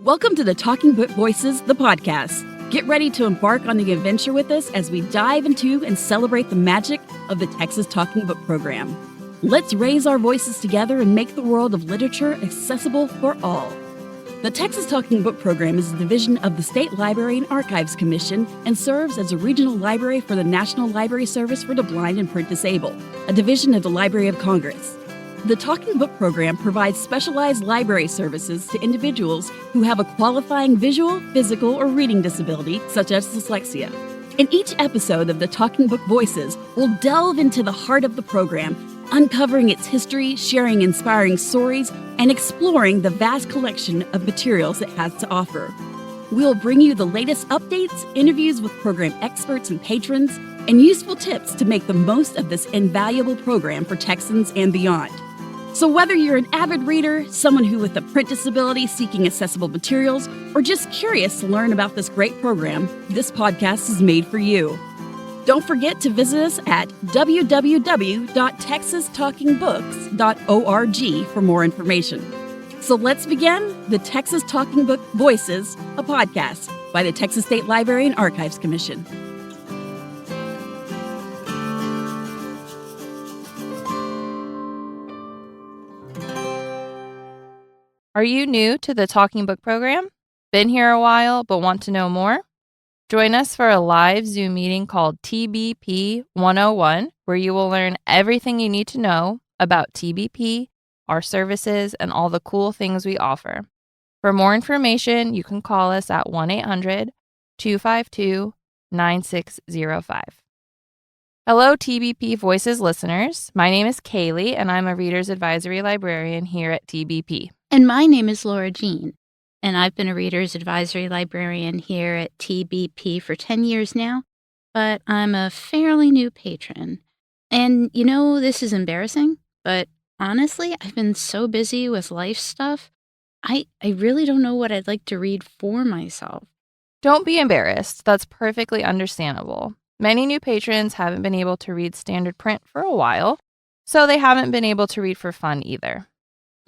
Welcome to the Talking Book Voices, the podcast. Get ready to embark on the adventure with us as we dive into and celebrate the magic of the Texas Talking Book program. Let's raise our voices together and make the world of literature accessible for all. The Texas Talking Book program is a division of the State Library and Archives Commission and serves as a regional library for the National Library Service for the Blind and Print Disabled, a division of the Library of Congress. The Talking Book program provides specialized library services to individuals who have a qualifying visual, physical, or reading disability, such as dyslexia. In each episode of the Talking Book Voices, we'll delve into the heart of the program, uncovering its history, sharing inspiring stories, and exploring the vast collection of materials it has to offer. We'll bring you the latest updates, interviews with program experts and patrons, and useful tips to make the most of this invaluable program for Texans and beyond. So whether you're an avid reader, someone who with a print disability seeking accessible materials, or just curious to learn about this great program, this podcast is made for you. Don't forget to visit us at www.texastalkingbooks.org for more information. So let's begin the Texas Talking Book Voices, a podcast by the Texas State Library and Archives Commission. Are you new to the Talking Book program? Been here a while but want to know more? Join us for a live Zoom meeting called TBP 101, where you will learn everything you need to know about TBP, our services, and all the cool things we offer. For more information, you can call us at 1-800-252-9605. Hello, TBP Voices listeners. My name is Kayleigh, and I'm a Reader's Advisory Librarian here at TBP. And my name is Laura Jean, and I've been a Reader's Advisory Librarian here at TBP for 10 years now, but I'm a fairly new patron. And you know, this is embarrassing, but honestly, I've been so busy with life stuff, I really don't know what I'd like to read for myself. Don't be embarrassed. That's perfectly understandable. Many new patrons haven't been able to read standard print for a while, so they haven't been able to read for fun either.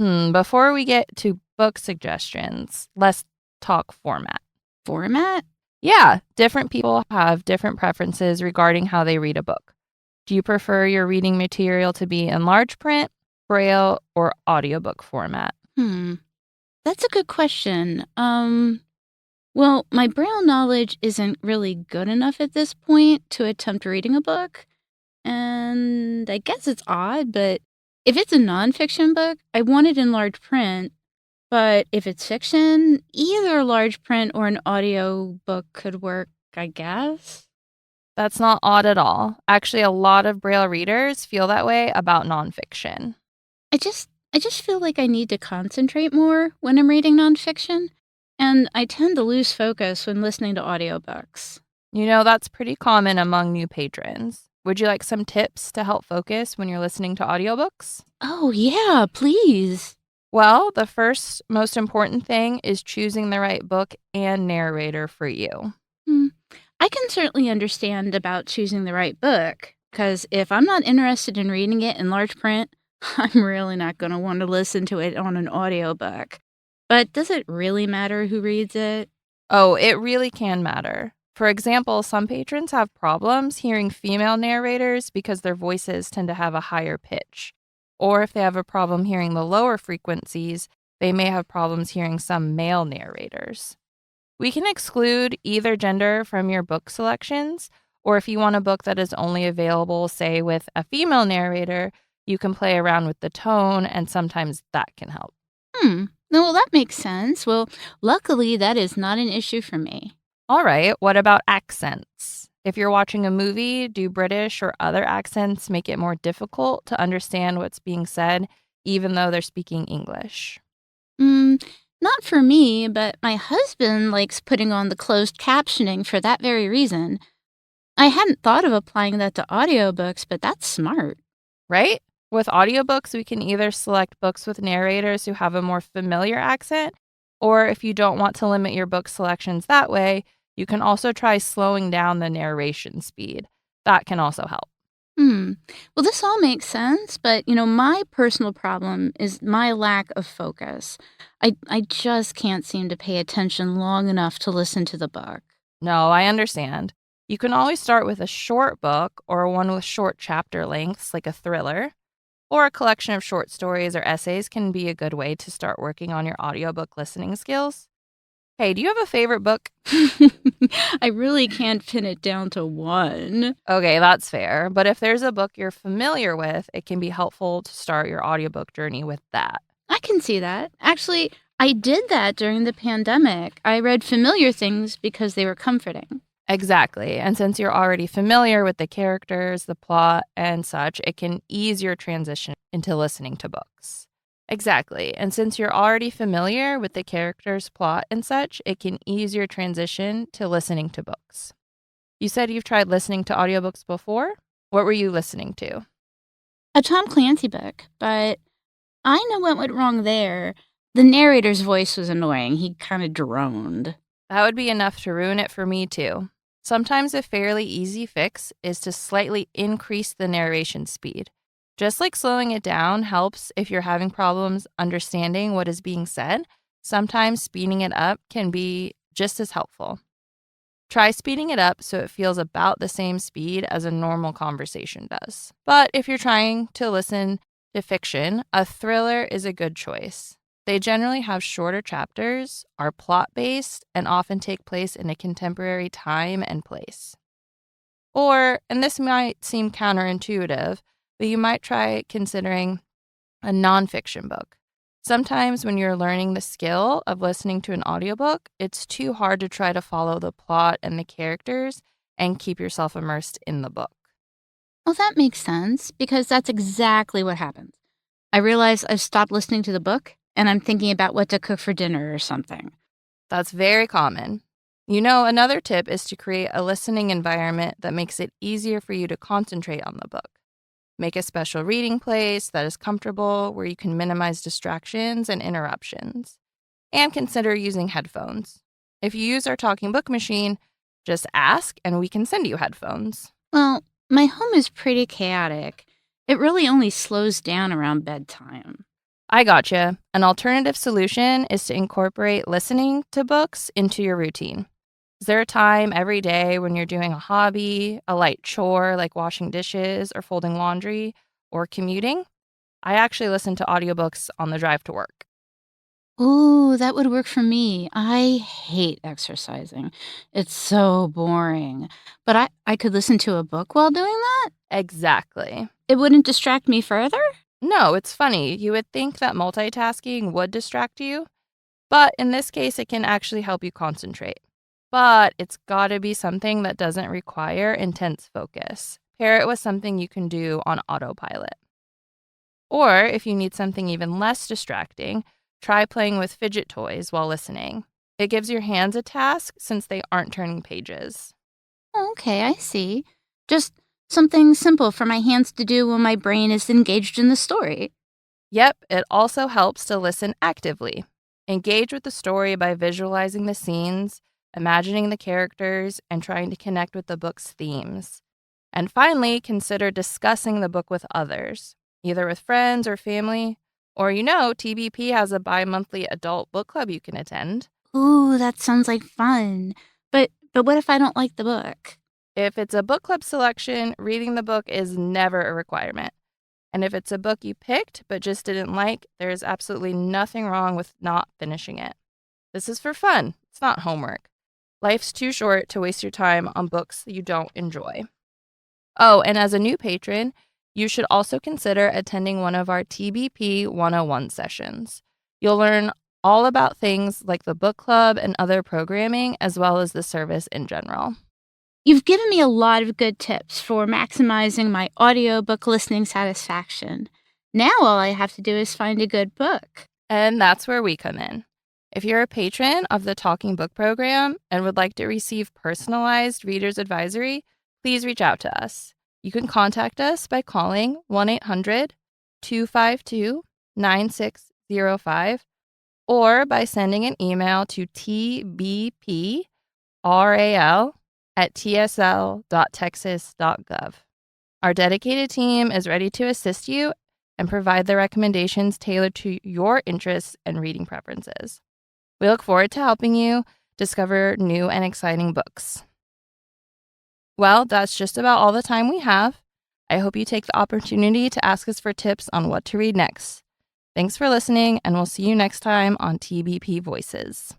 Before we get to book suggestions, let's talk format. Format? Yeah, different people have different preferences regarding how they read a book. Do you prefer your reading material to be in large print, Braille, or audiobook format? That's a good question. Well, my Braille knowledge isn't really good enough at this point to attempt reading a book. And I guess it's odd, but if it's a nonfiction book, I want it in large print. But if it's fiction, either large print or an audio book could work, I guess. That's not odd at all. Actually, a lot of Braille readers feel that way about nonfiction. I just feel like I need to concentrate more when I'm reading nonfiction, and I tend to lose focus when listening to audiobooks. You know, that's pretty common among new patrons. Would you like some tips to help focus when you're listening to audiobooks? Oh, yeah, please. Well, the first most important thing is choosing the right book and narrator for you. I can certainly understand about choosing the right book, because if I'm not interested in reading it in large print, I'm really not going to want to listen to it on an audiobook. But does it really matter who reads it? Oh, it really can matter. For example, some patrons have problems hearing female narrators because their voices tend to have a higher pitch. Or if they have a problem hearing the lower frequencies, they may have problems hearing some male narrators. We can exclude either gender from your book selections, or if you want a book that is only available, say, with a female narrator, you can play around with the tone, and sometimes that can help. Well, that makes sense. Well, luckily, that is not an issue for me. All right, what about accents? If you're watching a movie, do British or other accents make it more difficult to understand what's being said, even though they're speaking English? Not for me, but my husband likes putting on the closed captioning for that very reason. I hadn't thought of applying that to audiobooks, but that's smart. Right? With audiobooks, we can either select books with narrators who have a more familiar accent, or if you don't want to limit your book selections that way, you can also try slowing down the narration speed. That can also help. Well, this all makes sense, but my personal problem is my lack of focus. I just can't seem to pay attention long enough to listen to the book. No, I understand. You can always start with a short book or one with short chapter lengths, like a thriller, or a collection of short stories or essays can be a good way to start working on your audiobook listening skills. Hey, do you have a favorite book? I really can't pin it down to one. Okay, that's fair. But if there's a book you're familiar with, it can be helpful to start your audiobook journey with that. I can see that. Actually, I did that during the pandemic. I read familiar things because they were comforting. Exactly. And since you're already familiar with the characters, the plot, and such, it can ease your transition into listening to books. Exactly. And since you're already familiar with the characters, plot, and such, it can ease your transition to listening to books. You said you've tried listening to audiobooks before? What were you listening to? A Tom Clancy book, but I know what went wrong there. The narrator's voice was annoying. He kind of droned. That would be enough to ruin it for me, too. Sometimes a fairly easy fix is to slightly increase the narration speed. Just like slowing it down helps if you're having problems understanding what is being said, sometimes speeding it up can be just as helpful. Try speeding it up so it feels about the same speed as a normal conversation does. But if you're trying to listen to fiction, a thriller is a good choice. They generally have shorter chapters, are plot-based, and often take place in a contemporary time and place. Or, and this might seem counterintuitive, but you might try considering a nonfiction book. Sometimes when you're learning the skill of listening to an audiobook, it's too hard to try to follow the plot and the characters and keep yourself immersed in the book. Well, that makes sense because that's exactly what happens. I realize I've stopped listening to the book and I'm thinking about what to cook for dinner or something. That's very common. Another tip is to create a listening environment that makes it easier for you to concentrate on the book. Make a special reading place that is comfortable where you can minimize distractions and interruptions. And consider using headphones. If you use our talking book machine, just ask and we can send you headphones. Well, my home is pretty chaotic. It really only slows down around bedtime. I gotcha. An alternative solution is to incorporate listening to books into your routine. Is there a time every day when you're doing a hobby, a light chore like washing dishes or folding laundry, or commuting? I actually listen to audiobooks on the drive to work. Ooh, that would work for me. I hate exercising. It's so boring. But I could listen to a book while doing that? Exactly. It wouldn't distract me further? No, it's funny. You would think that multitasking would distract you, but in this case, it can actually help you concentrate. But it's got to be something that doesn't require intense focus. Pair it with something you can do on autopilot. Or if you need something even less distracting, try playing with fidget toys while listening. It gives your hands a task since they aren't turning pages. Okay, I see. Just something simple for my hands to do when my brain is engaged in the story. Yep, it also helps to listen actively. Engage with the story by visualizing the scenes, imagining the characters, and trying to connect with the book's themes. And finally, consider discussing the book with others, either with friends or family, or TBP has a bi-monthly adult book club you can attend. Ooh, that sounds like fun. But what if I don't like the book? If it's a book club selection, reading the book is never a requirement. And if it's a book you picked but just didn't like, there's absolutely nothing wrong with not finishing it. This is for fun. It's not homework. Life's too short to waste your time on books you don't enjoy. Oh, and as a new patron, you should also consider attending one of our TBP 101 sessions. You'll learn all about things like the book club and other programming, as well as the service in general. You've given me a lot of good tips for maximizing my audiobook listening satisfaction. Now all I have to do is find a good book. And that's where we come in. If you're a patron of the Talking Book program and would like to receive personalized reader's advisory, please reach out to us. You can contact us by calling 1-800-252-9605 or by sending an email to tbpral@tsl.texas.gov. Our dedicated team is ready to assist you and provide the recommendations tailored to your interests and reading preferences. We look forward to helping you discover new and exciting books. Well, that's just about all the time we have. I hope you take the opportunity to ask us for tips on what to read next. Thanks for listening, and we'll see you next time on TBP Voices.